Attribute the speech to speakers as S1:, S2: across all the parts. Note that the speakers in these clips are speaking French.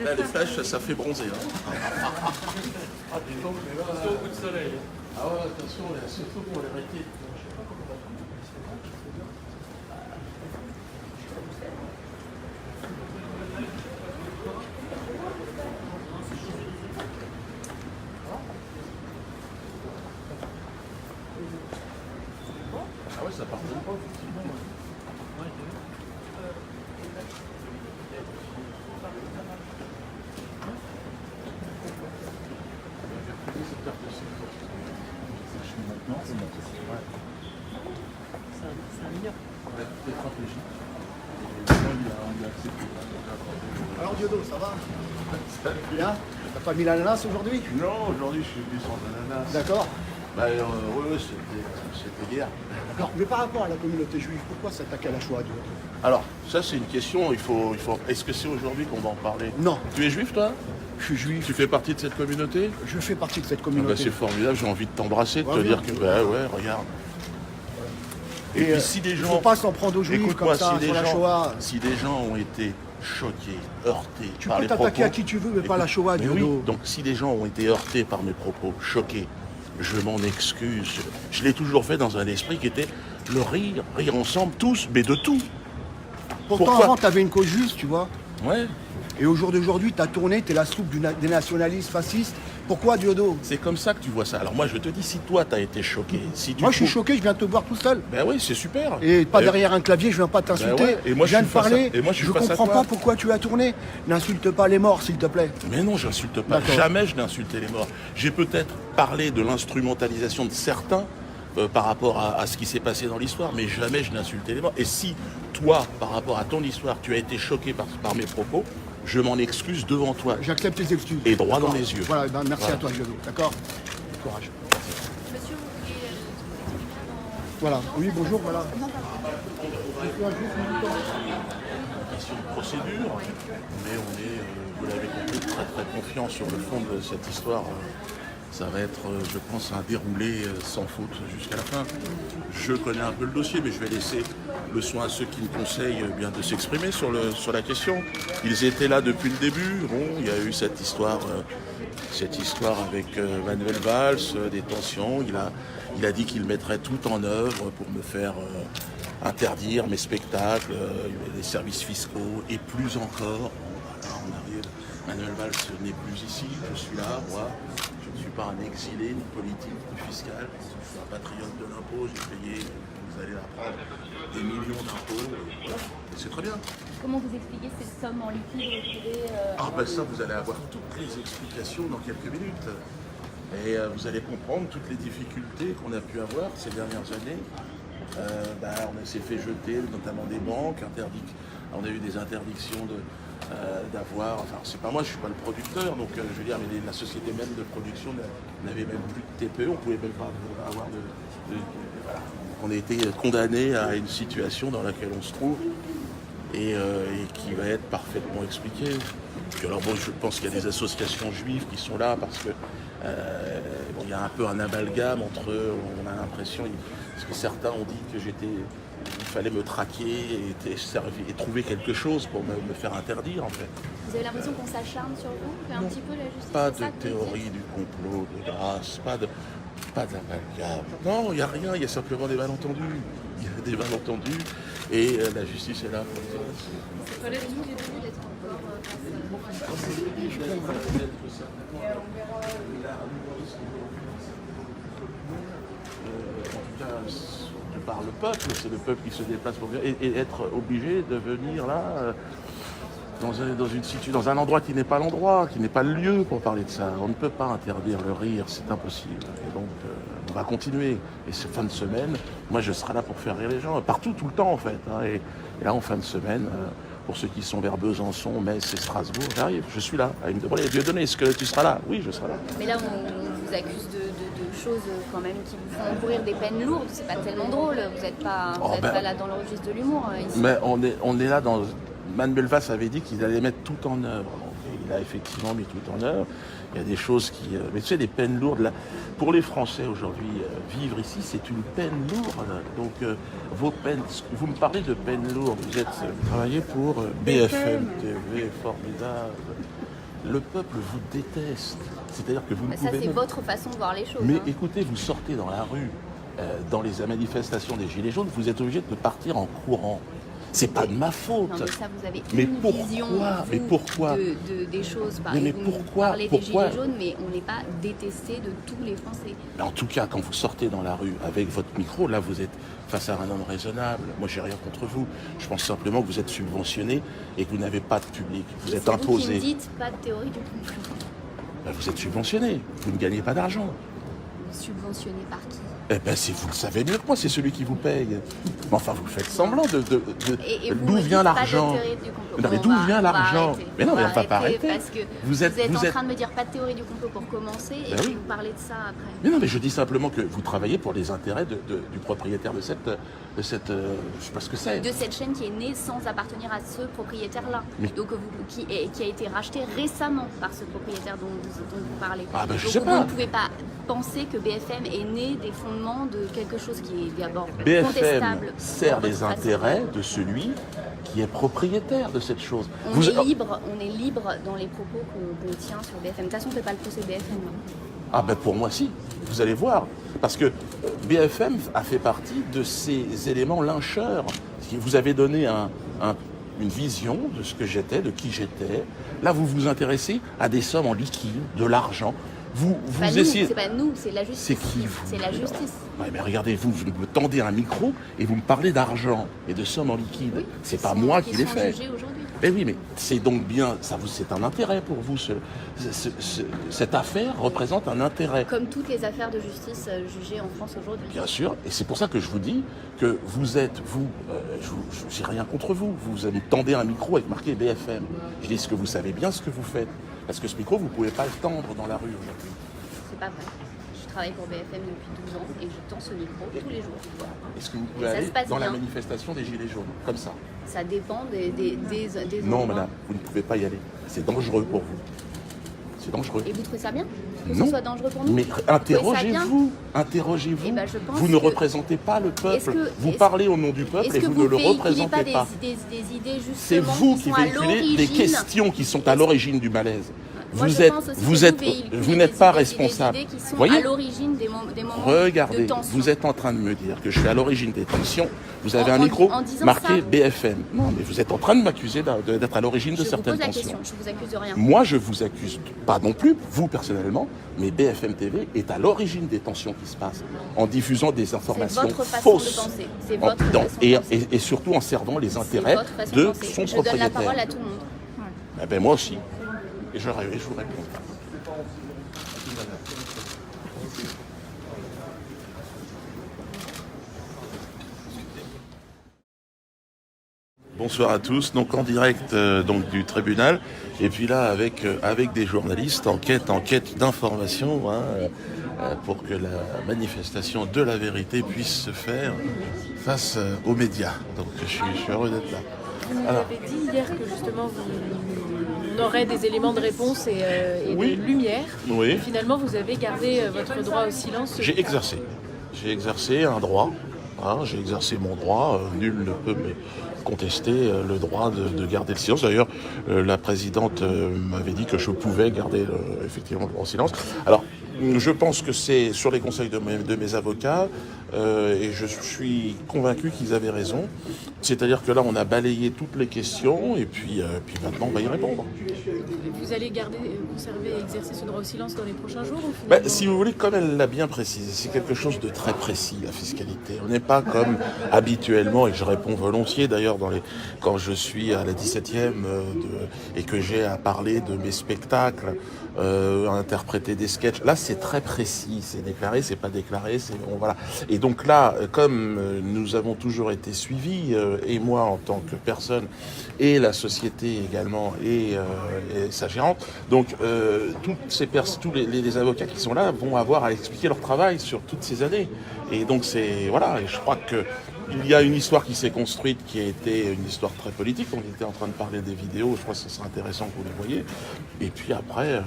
S1: Là, les flashs, ça fait bronzer. Hein.
S2: Ah, dis donc, mais là, au coup de soleil.
S1: Ah ouais, attention, surtout pour les réquilles. Ah ouais, ça pardonne pas, effectivement.
S3: Alors Diodo, ça va? Bien? T'as pas mis l'ananas aujourd'hui?
S1: Non, aujourd'hui, je suis venu sans ananas.
S3: D'accord.
S1: Bah, oui, c'était hier.
S3: Alors, mais par rapport à la communauté juive, pourquoi s'attaquer à la Shoah, Diodo?
S1: Alors, ça, c'est une question, il faut... Est-ce que c'est aujourd'hui qu'on va en parler?
S3: Non.
S1: Tu es juif, toi?
S3: Je suis juif,
S1: Tu fais partie de cette communauté?
S3: je fais partie de cette
S1: Ah bah,
S3: communauté.
S1: c'est formidable, j'ai envie de t'embrasser, de
S3: Ouais,
S1: te
S3: bien.
S1: dire que, bah ouais, regarde. Et puis si des
S3: il
S1: gens...
S3: faut pas s'en prendre aux juifs
S1: Écoute-moi,
S3: comme ça,
S1: si
S3: sur
S1: des
S3: la
S1: gens,
S3: Shoah.
S1: si des gens ont été choqués, heurtés
S3: Tu
S1: par
S3: peux
S1: les
S3: t'attaquer à
S1: propos...
S3: qui tu veux, mais pas à la
S1: Écoute,
S3: Shoah,
S1: mais
S3: Diodo.
S1: oui, donc si des gens ont été heurtés par mes propos, choqués, je m'en excuse. Je l'ai toujours fait dans un esprit qui était le rire, rire ensemble, tous, mais de tout.
S3: Pourtant,
S1: Pourquoi
S3: avant, t'avais une cause juste, tu vois.
S1: Ouais,
S3: Et au jour d'aujourd'hui, t'as tourné, t'es la soupe des nationalistes fascistes. Pourquoi, Diodo?
S1: c'est comme ça que tu vois ça. Alors moi, je te dis, si toi, t'as été choqué, si tu
S3: Moi, je suis
S1: trouves-
S3: choqué, je viens te voir tout seul.
S1: Ben oui, c'est super.
S3: Et pas derrière un clavier, je viens pas t'insulter.
S1: ouais, et moi,
S3: je viens
S1: je
S3: de
S1: suis face à-
S3: parler.
S1: et moi, je suis
S3: je
S1: face à
S3: comprends
S1: toi.
S3: pas pourquoi tu as tourné. N'insulte pas les morts, s'il te plaît.
S1: Mais non, j'insulte pas.
S3: D'accord.
S1: Jamais je n'ai insulté les morts. J'ai peut-être parlé de l'instrumentalisation de certains par rapport à ce qui s'est passé dans l'histoire, mais jamais je n'ai insulté les morts. Et si toi, par rapport à ton histoire, tu as été choqué par mes propos, je m'en excuse devant toi.
S3: J'accepte tes excuses.
S1: Et droit dans
S3: D'accord.
S1: les yeux.
S3: Voilà, ben, merci
S1: Voilà.
S3: à toi, Diodo. D'accord? Courage.
S4: Monsieur, vous voulez
S3: Voilà. Oui, bonjour, voilà.
S1: Question de procédure, mais on est, vous l'avez compris, très très confiant sur le fond de cette histoire. Ça va être, je pense, un déroulé sans faute jusqu'à la fin. Je connais un peu le dossier, mais je vais laisser le soin à ceux qui me conseillent bien de s'exprimer sur la question. Ils étaient là depuis le début. Bon, il y a eu cette histoire avec Manuel Valls, des tensions. Il a dit qu'il mettrait tout en œuvre pour me faire interdire mes spectacles, les services fiscaux et plus encore. Bon, voilà, on arrive. Manuel Valls n'est plus ici, je suis là, moi. Je ne suis pas un exilé, ni politique, ni fiscal. Je suis un patriote de l'impôt, j'ai payé, vous allez l'apprendre, des millions d'impôts. Et voilà, et c'est très bien.
S4: Comment vous expliquez cette somme en liquide retrouvée
S1: Ah ben ça, vous allez avoir toutes les explications dans quelques minutes. Et vous allez comprendre toutes les difficultés qu'on a pu avoir ces dernières années. On s'est fait jeter, notamment des banques, on a eu des interdictions d'avoir, enfin c'est pas moi, je suis pas le producteur, donc je veux dire, mais la société même de production n'avait même plus de TPE, on pouvait même pas avoir voilà. On a été condamné à une situation dans laquelle on se trouve et qui va être parfaitement expliquée. Puis alors bon, je pense qu'il y a des associations juives qui sont là parce que il y a un peu un amalgame entre eux, on a l'impression, parce que certains ont dit que il fallait me traquer et trouver quelque chose pour me faire interdire en fait.
S4: Vous avez l'impression qu'on s'acharne sur vous, un petit peu la justice?
S1: Pas
S4: c'est ça
S1: de
S4: que vous
S1: théorie
S4: dites
S1: du complot, de grâce, pas d'amalgame. Non, il n'y a rien, il y a simplement des malentendus. Il y a des malentendus et la justice est là pour les autres.
S4: C'est pas la raison que j'ai d'être encore
S1: En tout cas, de par le peuple, c'est le peuple qui se déplace pour venir et être obligé de venir là dans un endroit qui n'est pas l'endroit, qui n'est pas le lieu pour parler de ça. On ne peut pas interdire le rire, c'est impossible. Et donc, on va continuer. Et cette fin de semaine, moi, je serai là pour faire rire les gens, partout, tout le temps, en fait. Hein. Et là, en fin de semaine, pour ceux qui sont vers Besançon, Metz et Strasbourg, j'arrive, je suis là. Ils me demandent, Dieudonné, est-ce que tu seras là? Oui, je serai là.
S4: Mais là, on vous accuse de choses quand même qui vous font encourir des peines lourdes. C'est pas tellement drôle. Vous n'êtes pas là dans le registre de l'humour ici.
S1: Mais on est là Manuel Valls avait dit qu'il allait mettre tout en œuvre. Donc, il a effectivement mis tout en œuvre. Il y a des choses qui... mais tu sais, des peines lourdes, là, pour les Français aujourd'hui, vivre ici, c'est une peine lourde. Donc, vos peines... Vous me parlez de peines lourdes. Vous travaillez pour BFM TV, formidable. Le peuple vous déteste. C'est-à-dire que vous ne pouvez...
S4: Ça, c'est votre façon de voir les choses.
S1: Mais écoutez, vous sortez dans la rue, dans les manifestations des Gilets jaunes, vous êtes obligé de partir en courant. C'est pas de ma faute.
S4: Non, mais ça, vous avez
S1: mais
S4: une
S1: pourquoi
S4: vision
S1: mais pourquoi
S4: des choses.
S1: Mais
S4: vous
S1: pourquoi
S4: parlez des Gilets jaunes, mais on n'est pas détesté de tous les Français.
S1: Mais en tout cas, quand vous sortez dans la rue avec votre micro, là, vous êtes face à un homme raisonnable. Moi, j'ai rien contre vous. Je pense simplement que vous êtes subventionné et que vous n'avez pas de public. Vous êtes imposé.
S4: Vous qui me dites pas de théorie du complot.
S1: Ben, vous êtes subventionné. Vous ne gagnez pas d'argent.
S4: Subventionné par qui?
S1: Eh ben, vous le savez mieux que moi, c'est celui qui vous paye. Mais enfin, vous faites semblant d'où vient l'argent. Non, mais d'où vient l'argent? Mais non, mais on va pas arrêter.
S4: Parce que vous êtes en train de me dire pas de théorie du complot pour commencer, et puis vous parlez de ça après.
S1: Mais non, mais je dis simplement que vous travaillez pour les intérêts du propriétaire de cette je sais pas ce que c'est.
S4: De cette chaîne qui est née sans appartenir à ce propriétaire-là. Donc qui a été racheté récemment par ce propriétaire dont vous parlez.
S1: Ah ben je
S4: donc
S1: sais pas.
S4: Vous ne pouvez pas penser que BFM est né des fondements de quelque chose qui est d'abord
S1: BFM
S4: contestable.
S1: Sert les intérêts de celui qui est propriétaire de cette chose.
S4: On est libre dans les propos qu'on tient sur BFM. De toute façon, on ne fait pas le procès BFM.
S1: Ah ben pour moi si, vous allez voir. Parce que BFM a fait partie de ces éléments lyncheurs. Vous avez donné une vision de ce que j'étais, de qui j'étais. Là, vous vous intéressez à des sommes en liquide, de l'argent. Vous essayez...
S4: C'est pas nous, c'est la justice.
S1: C'est qui vous?
S4: C'est la justice.
S1: Ouais, mais regardez, vous me tendez un micro et vous me parlez d'argent et de sommes en liquide.
S4: Oui,
S1: c'est pas moi qui l'ai fait.
S4: Aujourd'hui.
S1: Mais oui, mais c'est donc bien, c'est un intérêt pour vous. Cette affaire représente un intérêt.
S4: Comme toutes les affaires de justice jugées en France aujourd'hui.
S1: Bien sûr, et c'est pour ça que je vous dis que vous êtes, j'ai rien contre vous. Vous me tendez un micro avec marqué BFM. Je dis ce que vous savez bien ce que vous faites. Parce que ce micro, vous ne pouvez pas le tendre dans la rue aujourd'hui.
S4: C'est pas vrai. Je travaille pour BFM depuis 12 ans et je tends ce micro tous les jours.
S1: Est-ce que vous pouvez aller dans la manifestation des Gilets jaunes, comme ça?
S4: Ça dépend des
S1: Non,
S4: endroits.
S1: madame, vous ne pouvez pas y aller. C'est dangereux pour vous. C'est dangereux.
S4: Et vous trouvez ça bien que
S1: non.
S4: ce soit dangereux pour nous?
S1: Mais interrogez-vous. Interrogez-vous.
S4: Eh ben, je pense
S1: vous ne représentez pas le peuple. Vous parlez au nom du peuple et vous ne le représentez pas.
S4: Des idées justement
S1: c'est vous qui véhiculez des questions qui sont à l'origine du malaise. Vous n'êtes pas responsable.
S4: Voyez, à l'origine des moments
S1: regardez,
S4: de tension.
S1: vous êtes en train de me dire que je suis à l'origine des tensions. Vous avez un micro marqué BFM. Non, mais vous êtes en train de m'accuser d'être à l'origine de certaines tensions.
S4: Je vous accuse de rien.
S1: Moi, je vous accuse pas non plus, vous personnellement, mais BFM TV est à l'origine des tensions qui se passent en diffusant des informations fausses.
S4: C'est votre façon de penser.
S1: Et surtout en servant les intérêts de son propriétaire.
S4: Je donne la parole à tout le monde.
S1: Eh ben, moi aussi. Et je vous réponds. Bonsoir à tous, donc en direct donc du tribunal, et puis là avec des journalistes en quête d'informations pour que la manifestation de la vérité puisse se faire face aux médias. Donc je suis heureux d'être là.
S5: Vous nous avez dit hier que justement on aurait des éléments de réponse et
S1: oui.
S5: de lumière.
S1: Oui.
S5: Et finalement, vous avez gardé votre droit au silence.
S1: J'ai exercé un droit. J'ai exercé mon droit. Nul ne peut me contester le droit de garder le silence. D'ailleurs, la présidente m'avait dit que je pouvais garder effectivement le droit au silence. Alors, je pense que c'est sur les conseils de mes avocats et je suis convaincu qu'ils avaient raison. C'est-à-dire que là, on a balayé toutes les questions et puis maintenant, on va y répondre.
S5: Vous allez conserver et exercer ce droit au silence dans les prochains jours ou
S1: si vous voulez, comme elle l'a bien précisé, c'est quelque chose de très précis, la fiscalité. On n'est pas comme habituellement, et je réponds volontiers d'ailleurs quand je suis à la 17e et que j'ai à parler de mes spectacles, à interpréter des sketchs. Là, c'est très précis, c'est déclaré, c'est pas déclaré, voilà. Et donc là, comme nous avons toujours été suivis, et moi en tant que personne, et la société également, et sa gérante, donc tous les avocats qui sont là vont avoir à expliquer leur travail sur toutes ces années. Et donc et je crois que il y a une histoire qui s'est construite qui a été une histoire très politique. On était en train de parler des vidéos, je crois que ce serait intéressant que vous les voyez. Et puis après,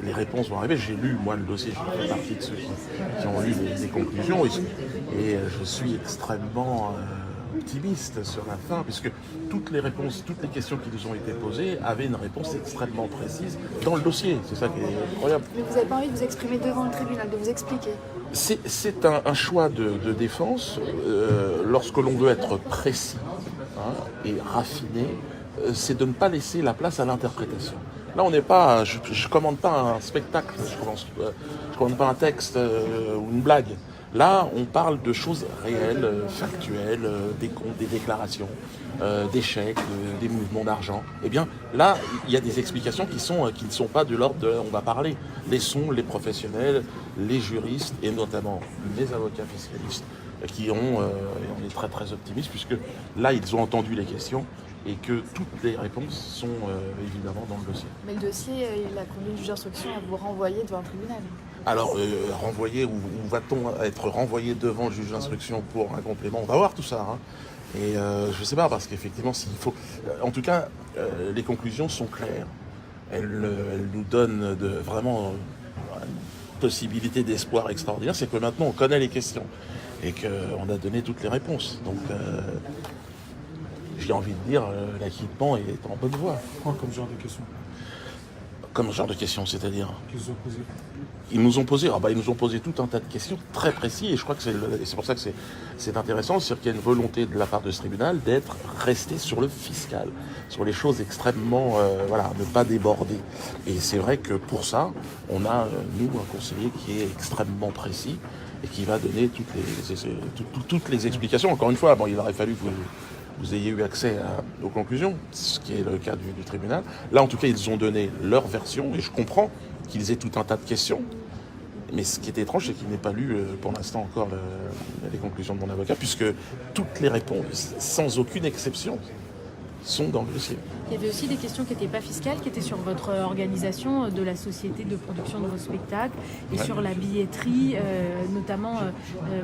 S1: les réponses vont arriver. J'ai lu, moi, le dossier, je fais partie de ceux qui ont lu les conclusions. Et je suis extrêmement optimiste sur la fin, puisque toutes les réponses, toutes les questions qui nous ont été posées avaient une réponse extrêmement précise dans le dossier. C'est ça qui est incroyable.
S6: Mais vous n'avez pas envie de vous exprimer devant le tribunal, de vous expliquer?
S1: C'est un choix de défense lorsque l'on veut être précis et raffiné, c'est de ne pas laisser la place à l'interprétation. Là, on n'est pas, je commande pas un spectacle, je commande pas un texte ou une blague. Là, on parle de choses réelles, factuelles, des comptes, des déclarations, des chèques, des mouvements d'argent. Eh bien, là, il y a des explications qui ne sont pas de l'ordre de on va parler. Laissons les professionnels, les juristes et notamment les avocats fiscalistes qui ont, et on est très très optimistes puisque là, ils ont entendu les questions et que toutes les réponses sont évidemment dans le dossier.
S6: Mais le dossier, il a conduit le juge d'instruction à vous renvoyer devant un tribunal.
S1: Alors, renvoyer, ou va-t-on être renvoyé devant le juge d'instruction pour un complément? On va voir tout ça. Et je ne sais pas, parce qu'effectivement, s'il faut... En tout cas, les conclusions sont claires. Elles nous donnent vraiment une possibilité d'espoir extraordinaire. C'est que maintenant, on connaît les questions et qu'on a donné toutes les réponses. Donc, j'ai envie de dire, l'acquittement est en bonne voie.
S2: Quoi comme genre de questions?
S1: Comme genre de questions, c'est-à-dire?
S2: Qu'ils ont posé?
S1: Ils nous ont posé tout un tas de questions très précises et je crois que c'est pour ça que c'est intéressant, c'est-à-dire qu'il y a une volonté de la part de ce tribunal d'être resté sur le fiscal, sur les choses extrêmement, ne pas déborder. Et c'est vrai que pour ça, on a, nous, un conseiller qui est extrêmement précis et qui va donner toutes les explications. Encore une fois, il aurait fallu que vous ayez eu accès aux conclusions, ce qui est le cas du tribunal. Là, en tout cas, ils ont donné leur version et je comprends qu'ils aient tout un tas de questions. Mais ce qui est étrange, c'est qu'il n'ait pas lu pour l'instant encore les conclusions de mon avocat, puisque toutes les réponses, sans aucune exception, sont dans le dossier.
S5: Il y avait aussi des questions qui n'étaient pas fiscales, qui étaient sur votre organisation de la société de production de vos spectacles et sur la billetterie, notamment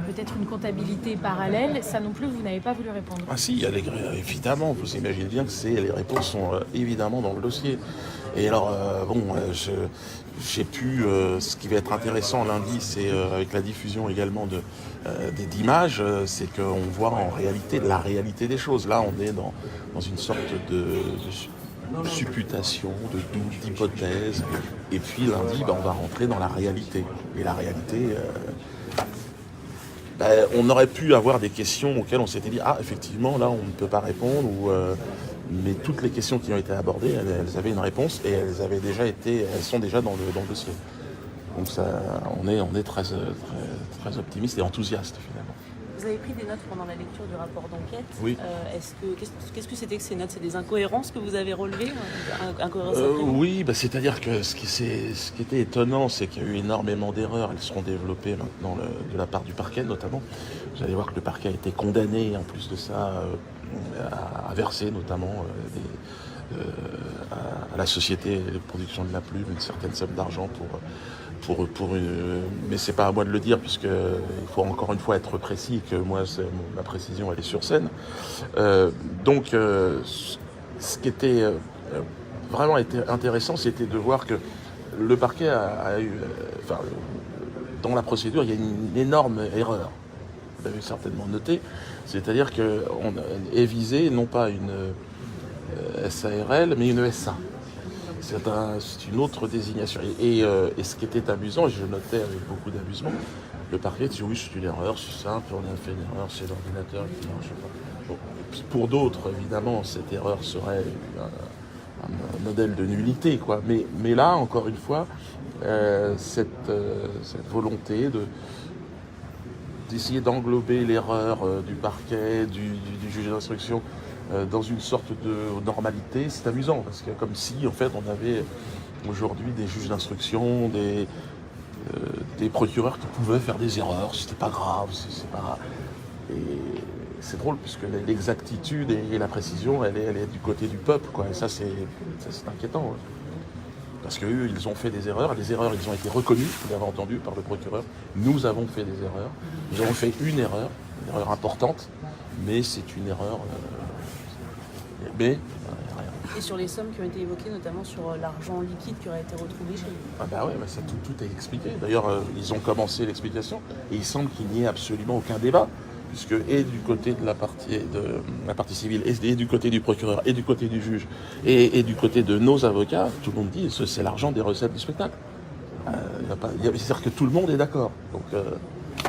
S5: peut-être une comptabilité parallèle. Ça non plus, vous n'avez pas voulu répondre.
S1: Ah si, évidemment, vous imaginez bien que les réponses sont évidemment dans le dossier. Et alors, j'ai pu, ce qui va être intéressant lundi, c'est avec la diffusion également d'images, c'est qu'on voit en réalité la réalité des choses. Là, on est dans une sorte de supputation, de doute, d'hypothèse. Et puis lundi, on va rentrer dans la réalité. Et la réalité, on aurait pu avoir des questions auxquelles on s'était dit « Ah, effectivement, là, on ne peut pas répondre » mais toutes les questions qui ont été abordées, elles avaient une réponse et elles sont déjà dans le dossier. Donc ça, on est très, très, très optimiste et enthousiaste finalement.
S7: Vous avez pris des notes pendant la lecture du rapport d'enquête.
S1: Oui.
S7: Qu'est-ce que c'était que ces notes? C'est des incohérences que vous avez relevées?
S1: Oui, c'est-à-dire que ce qui était étonnant, c'est qu'il y a eu énormément d'erreurs. Elles seront développées maintenant de la part du parquet notamment. Vous allez voir que le parquet a été condamné en plus de ça à verser notamment à la société de production de la plume une certaine somme d'argent mais c'est pas à moi de le dire puisque il faut encore une fois être précis que moi ma précision elle est sur scène. Donc ce qui était vraiment intéressant, c'était de voir que le parquet a eu dans la procédure il y a une énorme erreur. Vous l'avez certainement noté, c'est-à-dire qu'on est visé non pas une SARL mais une SA. C'est une autre désignation. Et ce qui était amusant, et je notais avec beaucoup d'amusement, le parquet dit oui, c'est une erreur, c'est simple, on a fait une erreur, c'est l'ordinateur qui ne marche pas. Bon. Pour d'autres, évidemment, cette erreur serait un modèle de nullité, quoi. Mais là, encore une fois, cette volonté d'essayer d'englober l'erreur du parquet, du juge d'instruction, dans une sorte de normalité, c'est amusant parce que comme si en fait on avait aujourd'hui des juges d'instruction, des procureurs qui pouvaient faire des erreurs, c'était pas grave, et c'est drôle puisque l'exactitude et la précision elle est du côté du peuple, quoi. Et ça c'est inquiétant, parce qu'eux ils ont fait des erreurs, ils ont été reconnus, vous l'avez entendu, par le procureur. Nous avons fait des erreurs, nous avons fait une erreur. une erreur importante, mais c'est une erreur. Mais rien.
S7: Et sur les sommes qui ont été évoquées, notamment sur l'argent liquide qui aurait été retrouvé chez vous.
S1: Ah bah ouais, ça tout est expliqué. D'ailleurs, ils ont commencé l'explication et il semble qu'il n'y ait absolument aucun débat, puisque et du côté de la partie civile, et du côté du procureur, et du côté du juge, et du côté de nos avocats, tout le monde dit que c'est l'argent des recettes du spectacle. C'est-à-dire que tout le monde est d'accord. Donc,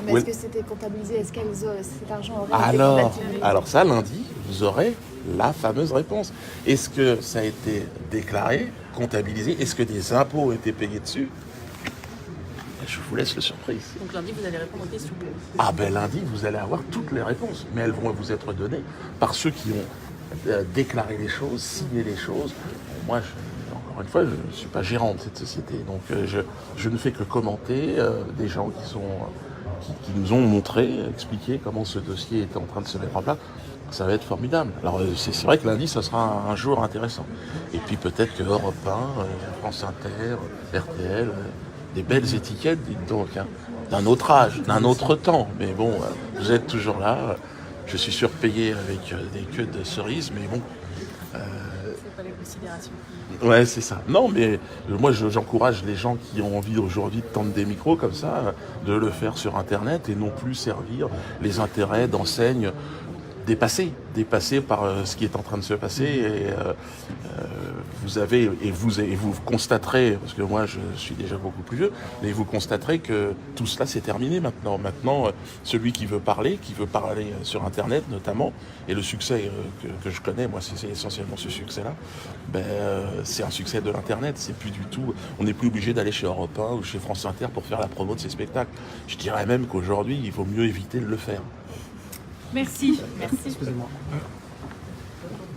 S6: Mais est-ce que c'était comptabilisé? Est-ce que cet argent aurait été comptabilisé?
S1: Alors ça, lundi, vous aurez la fameuse réponse. Est-ce que ça a été déclaré, comptabilisé? Est-ce que des impôts ont été payés dessus? Je vous laisse le surprise.
S7: Donc lundi, vous allez répondre aux questions.
S1: Ah ben lundi, vous allez avoir toutes les réponses, mais elles vont vous être données par ceux qui ont déclaré les choses, signé les choses. Moi, encore une fois, je ne suis pas gérant de cette société, donc je ne fais que commenter des gens qui nous ont montré, expliqué comment ce dossier était en train de se mettre en place. Ça va être formidable. Alors c'est vrai que lundi, ça sera un jour intéressant. Et puis peut-être que Europe 1, France Inter, RTL, des belles étiquettes, dites donc, hein, d'un autre âge, d'un autre temps. Mais bon, vous êtes toujours là. Je suis surpayé avec des queues de cerises, mais bon.
S5: C'est pas les considérations.
S1: Ouais, c'est ça. Non, mais moi, j'encourage les gens qui ont envie aujourd'hui de tendre des micros comme ça, de le faire sur Internet et non plus servir les intérêts d'enseignes dépassées par ce qui est en train de se passer. Et vous constaterez, parce que moi je suis déjà beaucoup plus vieux, mais vous constaterez que tout cela c'est terminé maintenant. Maintenant, celui qui veut parler sur Internet notamment, et le succès que je connais, moi c'est essentiellement ce succès-là, c'est un succès de l'Internet. C'est plus du tout, on n'est plus obligé d'aller chez Europe 1 ou chez France Inter pour faire la promo de ses spectacles. Je dirais même qu'aujourd'hui, il vaut mieux éviter de le faire.
S5: Merci.
S8: Excusez-moi.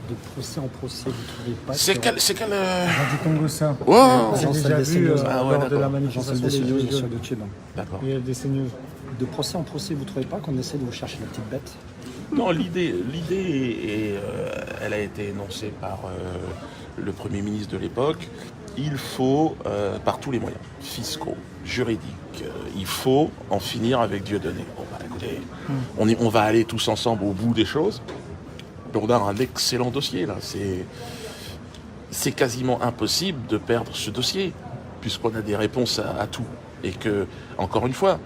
S8: De procès en procès, vous trouvez pas
S1: C'est quel
S3: Jean-Di Congossa.
S1: Wow.
S3: J'ai déjà vu
S1: ouais,
S3: lors de la
S1: d'accord.
S3: manifestation des Gilets jaunes.
S8: de Tube.
S1: D'accord.
S3: Il y a des CNews.
S8: De procès en procès, vous trouvez pas qu'on essaie de vous chercher la petite bête?
S1: Non, l'idée elle a été énoncée par le Premier ministre de l'époque. Il faut, par tous les moyens, fiscaux, juridiques, il faut en finir avec Dieudonné. Bon, écoutez, on va aller tous ensemble au bout des choses. On a un excellent dossier, là. C'est quasiment impossible de perdre ce dossier, puisqu'on a des réponses à tout. Et que, encore une fois,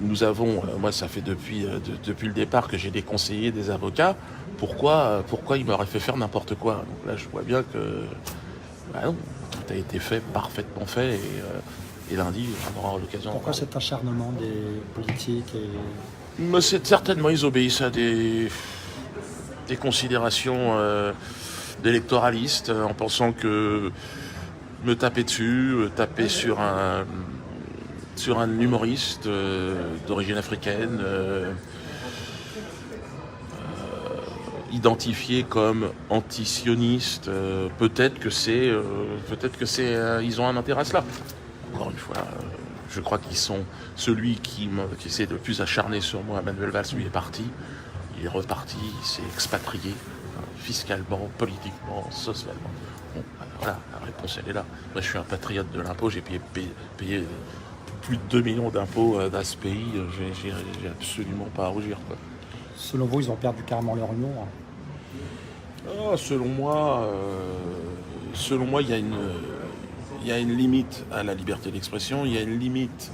S1: nous avons, moi ça fait depuis le départ que j'ai des conseillers, des avocats, pourquoi ils m'auraient fait faire n'importe quoi? Donc là je vois bien que non, tout a été fait, parfaitement fait, et lundi on aura l'occasion.
S8: Pourquoi cet acharnement des politiques
S1: Mais c'est certainement, ils obéissent à des considérations d'électoralistes, en pensant que me taper dessus, taper sur un humoriste d'origine africaine, identifié comme anti-sioniste, peut-être que ils ont un intérêt à cela. Encore une fois, je crois qu'ils sont celui qui s'est le plus acharné sur moi, Manuel Valls, lui est parti, il est reparti, il s'est expatrié fiscalement, politiquement, socialement. Bon, voilà, la réponse elle est là. Moi, je suis un patriote de l'impôt, j'ai payé plus de 2 millions d'impôts dans ce pays, j'ai absolument pas à rougir, quoi.
S8: Selon vous, ils ont perdu carrément leur humour?
S1: Selon moi, il y a une limite à la liberté d'expression, il y a une limite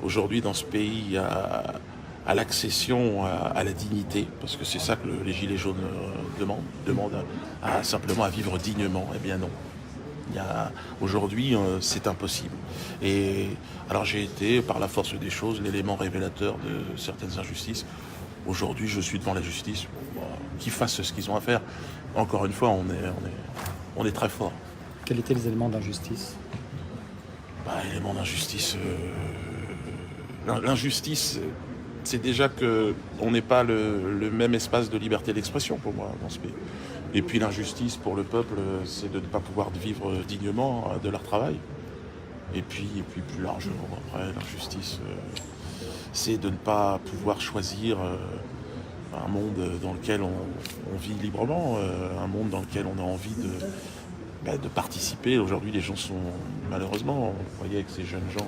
S1: aujourd'hui dans ce pays à l'accession à la dignité, parce que c'est ça que les Gilets jaunes demandent simplement à vivre dignement. Eh bien non. Aujourd'hui, c'est impossible. Et alors j'ai été, par la force des choses, l'élément révélateur de certaines injustices. Aujourd'hui, je suis devant la justice. Qu'ils fassent ce qu'ils ont à faire. Encore une fois, on est très fort.
S8: Quels étaient les éléments d'injustice?
S1: Éléments d'injustice. L'injustice, c'est déjà qu'on n'est pas le même espace de liberté d'expression pour moi dans ce pays. Et puis l'injustice pour le peuple, c'est de ne pas pouvoir vivre dignement de leur travail. Et puis plus largement, après, l'injustice, c'est de ne pas pouvoir choisir un monde dans lequel on vit librement, un monde dans lequel on a envie de participer. Aujourd'hui, les gens sont, malheureusement, vous voyez avec ces jeunes gens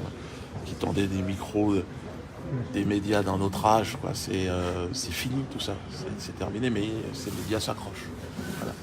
S1: qui tendaient des micros des médias d'un autre âge, quoi. C'est fini tout ça, c'est terminé, mais ces médias s'accrochent. Voilà.